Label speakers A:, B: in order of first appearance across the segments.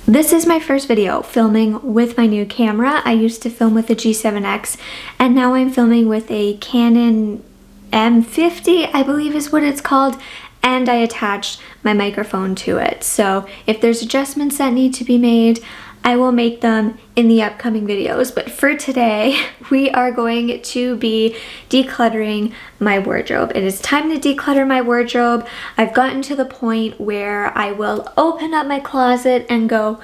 A: This is my first video filming with my new camera. I used to film with the G7X and now I'm filming with a Canon M50, I believe is what it's called, and I attached my microphone to it. So if there's adjustments that need to be made, I will make them in the upcoming videos. But for today, we are going to be decluttering my wardrobe. It is time to declutter my wardrobe. I've gotten to the point where I will open up my closet and go,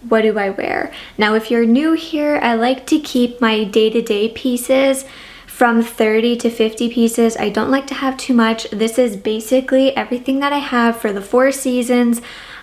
A: what do I wear? Now, if you're new here, I like to keep my day-to-day pieces from 30 to 50 pieces. I don't like to have too much. This is basically everything that I have for the 4 seasons.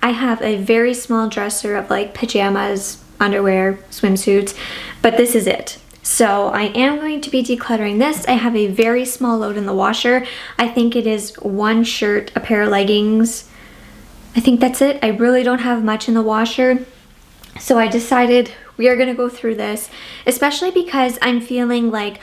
A: I have a very small dresser of like pajamas, underwear, swimsuits, but this is it. So I am going to be decluttering this. I have a very small load in the washer. I think it is 1 shirt, a pair of leggings. I think that's it. I really don't have much in the washer. So I decided we are gonna go through this, especially because I'm feeling like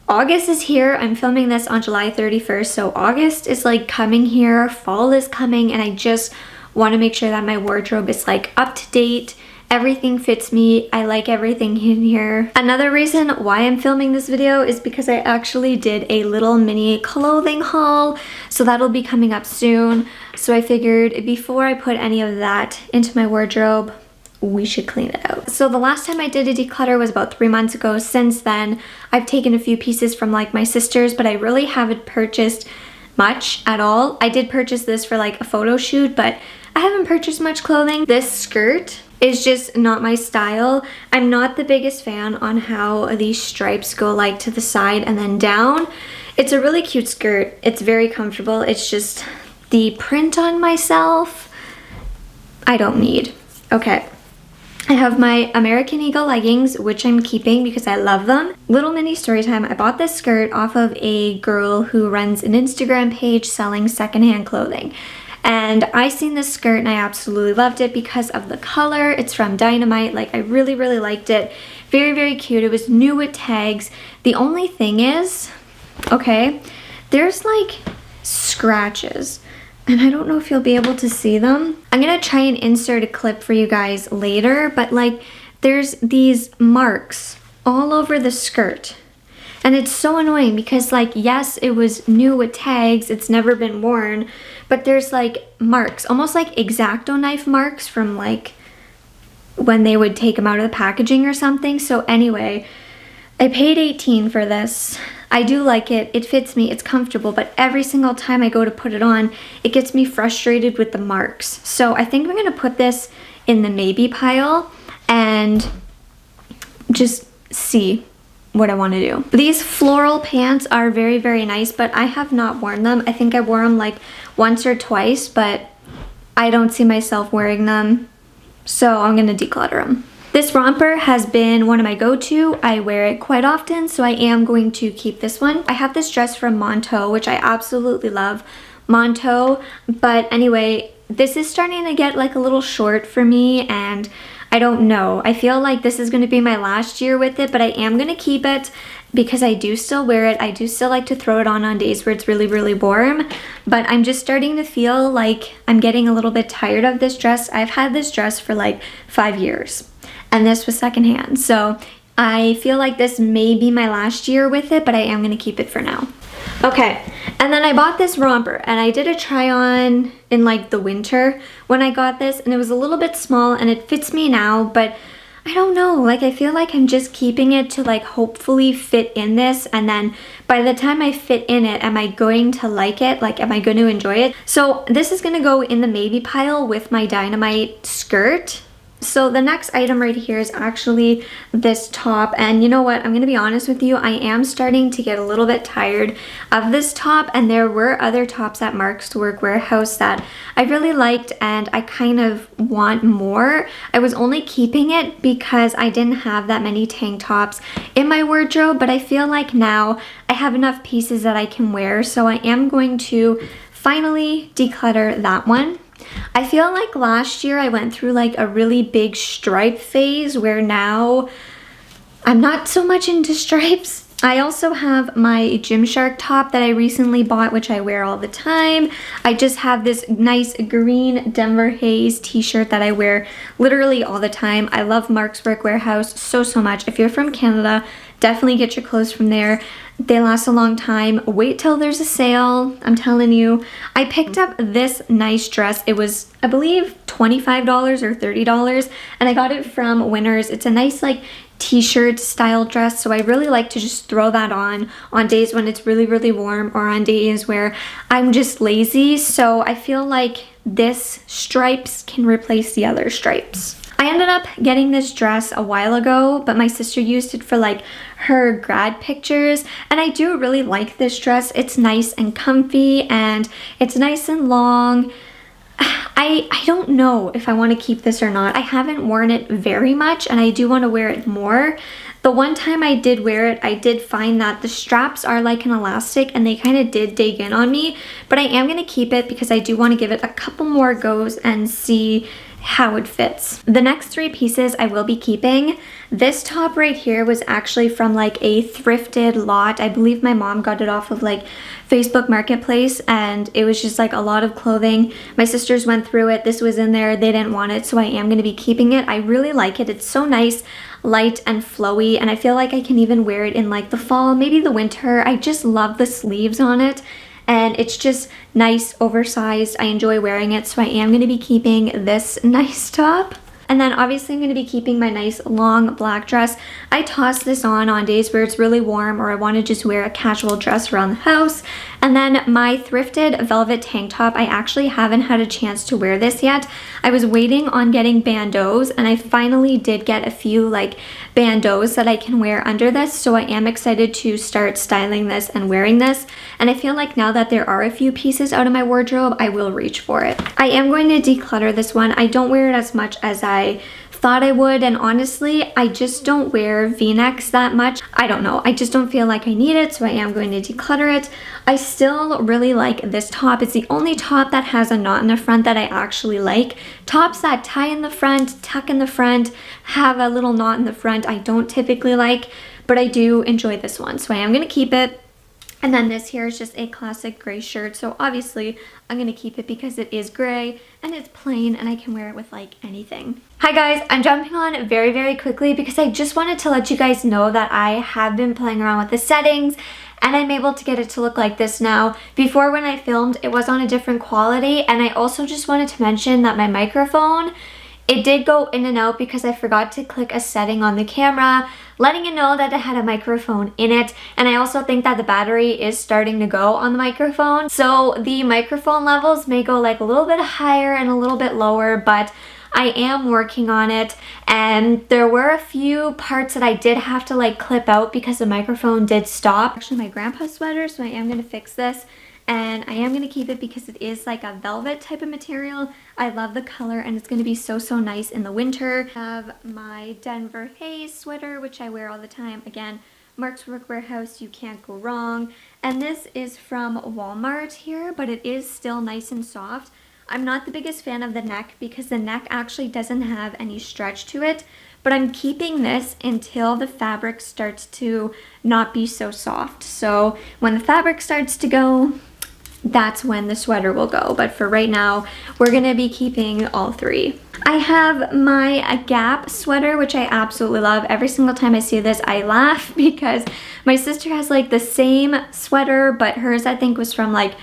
A: August is here. I'm filming this on July 31st. So August is like coming here, fall is coming, and I just want to make sure that my wardrobe is like up to date. Everything fits me. I like everything in here. Another reason why I'm filming this video is because I actually did a little mini clothing haul. So that'll be coming up soon. So I figured before I put any of that into my wardrobe, we should clean it out. So the last time I did a declutter was about 3 months ago. Since then, I've taken a few pieces from like my sisters, but I really haven't purchased much at all. I did purchase this for like a photo shoot, but I haven't purchased much clothing. This skirt is just not my style. I'm not the biggest fan on how these stripes go like to the side and then down. It's a really cute skirt. It's very comfortable. It's just the print on myself, I don't need. Okay. I have my American Eagle leggings, which I'm keeping because I love them. Little mini story time. I bought this skirt off of a girl who runs an Instagram page selling secondhand clothing. And I seen this skirt and I absolutely loved it because of the color. It's from Dynamite. Like, I really, really liked it. Very, very cute. It was new with tags. The only thing is, okay, there's like scratches. And I don't know if you'll be able to see them. I'm gonna try and insert a clip for you guys later, but like there's these marks all over the skirt. And it's so annoying because like, yes, it was new with tags, it's never been worn, but there's like marks, almost like X-Acto knife marks from like when they would take them out of the packaging or something. So anyway, I paid $18 for this. I do like it. It fits me. It's comfortable, but every single time I go to put it on, it gets me frustrated with the marks. So I think I'm going to put this in the maybe pile and just see what I want to do. These floral pants are very, very nice, but I have not worn them. I think I wore them like once or twice, but I don't see myself wearing them. So I'm going to declutter them. This romper has been one of my go-to. I wear it quite often, so I am going to keep this one. I have this dress from Monto, which I absolutely love. Monto, but anyway, this is starting to get like a little short for me, and I don't know. I feel like this is going to be my last year with it, but I am going to keep it because I do still wear it. I do still like to throw it on days where it's really, really warm, but I'm just starting to feel like I'm getting a little bit tired of this dress. I've had this dress for like 5 years. And this was secondhand, so I feel like this may be my last year with it, but I am going to keep it for now. Okay, and then I bought this romper, and I did a try on in like the winter when I got this, and it was a little bit small, and it fits me now, but I don't know, like I feel like I'm just keeping it to like hopefully fit in this, and then by the time I fit in it, am I going to like it? Like, am I going to enjoy it? So this is going to go in the maybe pile with my Dynamite skirt. So the next item right here is actually this top, and you know what, I'm gonna be honest with you, I am starting to get a little bit tired of this top, and there were other tops at Mark's Work Warehouse that I really liked and I kind of want more. I was only keeping it because I didn't have that many tank tops in my wardrobe, but I feel like now I have enough pieces that I can wear, so I am going to finally declutter that one. I feel like last year I went through like a really big stripe phase where now I'm not so much into stripes. I also have my Gymshark top that I recently bought, which I wear all the time. I just have this nice green Denver Haze t-shirt that I wear literally all the time. I love Mark's Work Warehouse so much. If you're from Canada, definitely get your clothes from there. They last a long time. Wait till there's a sale, I'm telling you. I picked up this nice dress. It was, I believe, $25 or $30, and I got it from Winners. It's a nice like t-shirt style dress, so I really like to just throw that on days when it's really warm or on days where I'm just lazy. So I feel like this stripes can replace the other stripes. I ended up getting this dress a while ago, but my sister used it for like her grad pictures, and I do really like this dress. It's nice and comfy, and it's nice and long. I don't know if I want to keep this or not. I haven't worn it very much, and I do want to wear it more. The one time I did wear it, I did find that the straps are like an elastic, and they kind of did dig in on me, but I am going to keep it because I do want to give it a couple more goes and see how it fits. The next three pieces I will be keeping. This top right here was actually from like a thrifted lot. I believe my mom got it off of like Facebook Marketplace, and it was just like a lot of clothing. My sisters went through it. This was in there. They didn't want it, so I am going to be keeping it. I really like it. It's so nice, light and flowy, and I feel like I can even wear it in like the fall, maybe the winter. I just love the sleeves on it, and it's just nice, oversized. I enjoy wearing it, so I am going to be keeping this nice top. And then obviously I'm going to be keeping my nice long black dress. I toss this on days where it's really warm or I want to just wear a casual dress around the house. And then my thrifted velvet tank top, I actually haven't had a chance to wear this yet. I was waiting on getting bandeaus, and I finally did get a few like bandeaus that I can wear under this, so I am excited to start styling this and wearing this. And I feel like now that there are a few pieces out of my wardrobe, I will reach for it. I am going to declutter this one. I don't wear it as much as I thought I would, and honestly I just don't wear v-necks that much. I don't know, I just don't feel like I need it, so I am going to declutter it. I still really like this top. It's the only top that has a knot in the front that I actually like. Tops that tie in the front, tuck in the front, have a little knot in the front, I don't typically like, but I do enjoy this one, so I am going to keep it. And then this here is just a classic gray shirt, so obviously I'm going to keep it because it is gray and it's plain and I can wear it with like anything. Hi guys, I'm jumping on very quickly because I just wanted to let you guys know that I have been playing around with the settings and I'm able to get it to look like this now. Before, when I filmed, it was on a different quality, and I also just wanted to mention that my microphone, it did go in and out because I forgot to click a setting on the camera letting it know that it had a microphone in it, and I also think that the battery is starting to go on the microphone, so the microphone levels may go like a little bit higher and a little bit lower, but I am working on it. And there were a few parts that I did have to like clip out because the microphone did stop. Actually my grandpa's sweater, so I am going to fix this. And I am going to keep it because it is like a velvet type of material. I love the color and it's going to be so nice in the winter. I have my Denver Haze sweater, which I wear all the time. Again, Mark's Work Warehouse, you can't go wrong. And this is from Walmart here, but it is still nice and soft. I'm not the biggest fan of the neck because the neck actually doesn't have any stretch to it, but I'm keeping this until the fabric starts to not be so soft. So when the fabric starts to go, that's when the sweater will go. But for right now, we're gonna be keeping all three. I have my Gap sweater, which I absolutely love. Every single time I see this, I laugh because my sister has like the same sweater, but hers I think was from like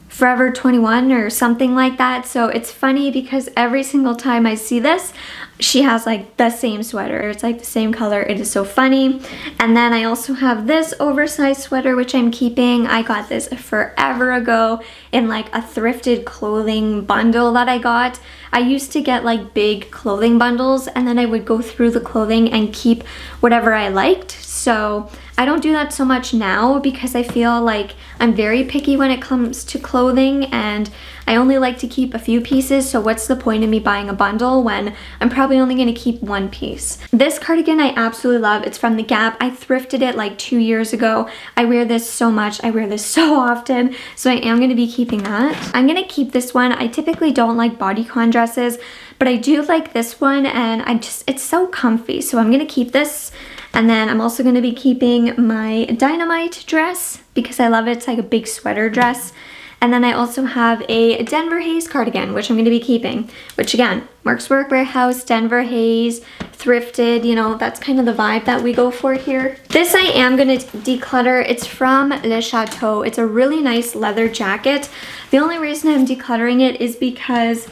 A: Forever 21 or something like that. So it's funny because every single time I see this, she has like the same sweater. It's like the same color. It is so funny. And then I also have this oversized sweater, which I'm keeping. I got this forever ago in like a thrifted clothing bundle that I got. I used to get like big clothing bundles and then I would go through the clothing and keep whatever I liked. So I don't do that so much now because I feel like I'm very picky when it comes to clothing and I only like to keep a few pieces, so what's the point of me buying a bundle when I'm probably only going to keep one piece. This cardigan I absolutely love. It's from the Gap. I thrifted it like 2 years ago. I wear this so much. I wear this so often, so I am going to be keeping that. I'm going to keep this one. I typically don't like bodycon dresses, but I do like this one and it's so comfy, so I'm going to keep this. And then I'm also going to be keeping my Dynamite dress because I love it. It's like a big sweater dress. And then I also have a Denver Haze cardigan, which I'm going to be keeping, which again, Mark's Workwear House, Denver Haze, thrifted, you know, that's kind of the vibe that we go for here. This I am going to declutter. It's from Le Chateau. It's a really nice leather jacket. The only reason I'm decluttering it is because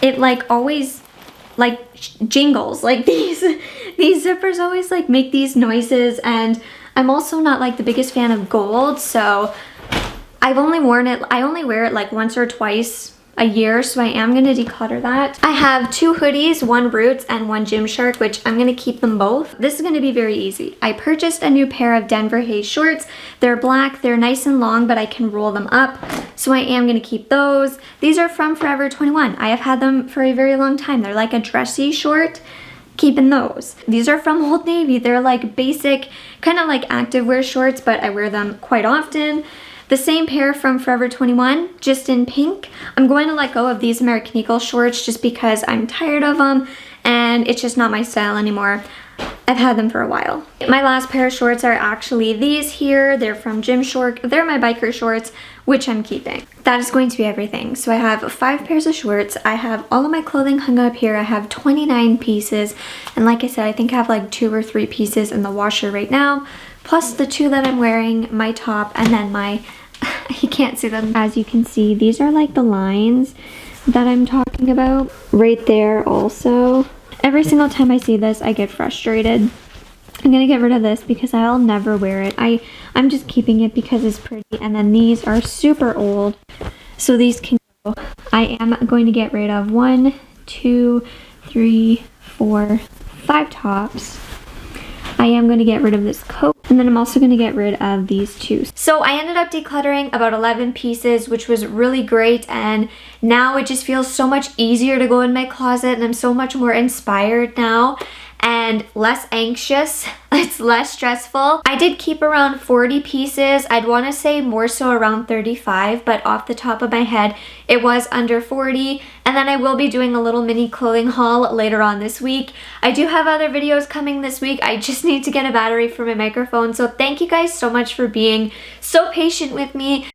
A: it like always like jingles. Like these zippers always like make these noises, and I'm also not like the biggest fan of gold, so I only wear it like once or twice a year, so I am going to declutter that. I have 2 hoodies, 1 Roots and 1 Gymshark, which I'm going to keep them both. This is going to be very easy. I purchased a new pair of Denver Haze shorts. They're black, they're nice and long, but I can roll them up, so I am going to keep those. These are from Forever 21. I have had them for a very long time. They're like a dressy short. Keeping those. These are from Old Navy. They're like basic, kind of like activewear shorts, but I wear them quite often. The same pair from Forever 21, just in pink. I'm going to let go of these American Eagle shorts just because I'm tired of them and it's just not my style anymore. I've had them for a while. My last pair of shorts are actually these here. They're from Gymshark. They're my biker shorts, which I'm keeping. That is going to be everything. So I have 5 pairs of shorts. I have all of my clothing hung up here. I have 29 pieces. And like I said, I think I have like 2 or 3 pieces in the washer right now, plus the 2 that I'm wearing, my top, and then my, you can't see them. As you can see, these are like the lines that I'm talking about. Right there also. Every single time I see this, I get frustrated. I'm gonna get rid of this because I'll never wear it. I'm just keeping it because it's pretty. And then these are super old, so these can go. I am going to get rid of 1, 2, 3, 4, 5 tops. I am going to get rid of this coat, and then I'm also going to get rid of these 2. So I ended up decluttering about 11 pieces, which was really great, and now it just feels so much easier to go in my closet, and I'm so much more inspired now and less anxious. It's less stressful. I did keep around 40 pieces. I'd want to say more so around 35, but off the top of my head, it was under 40. And then I will be doing a little mini clothing haul later on this week. I do have other videos coming this week. I just need to get a battery for my microphone. So thank you guys so much for being so patient with me.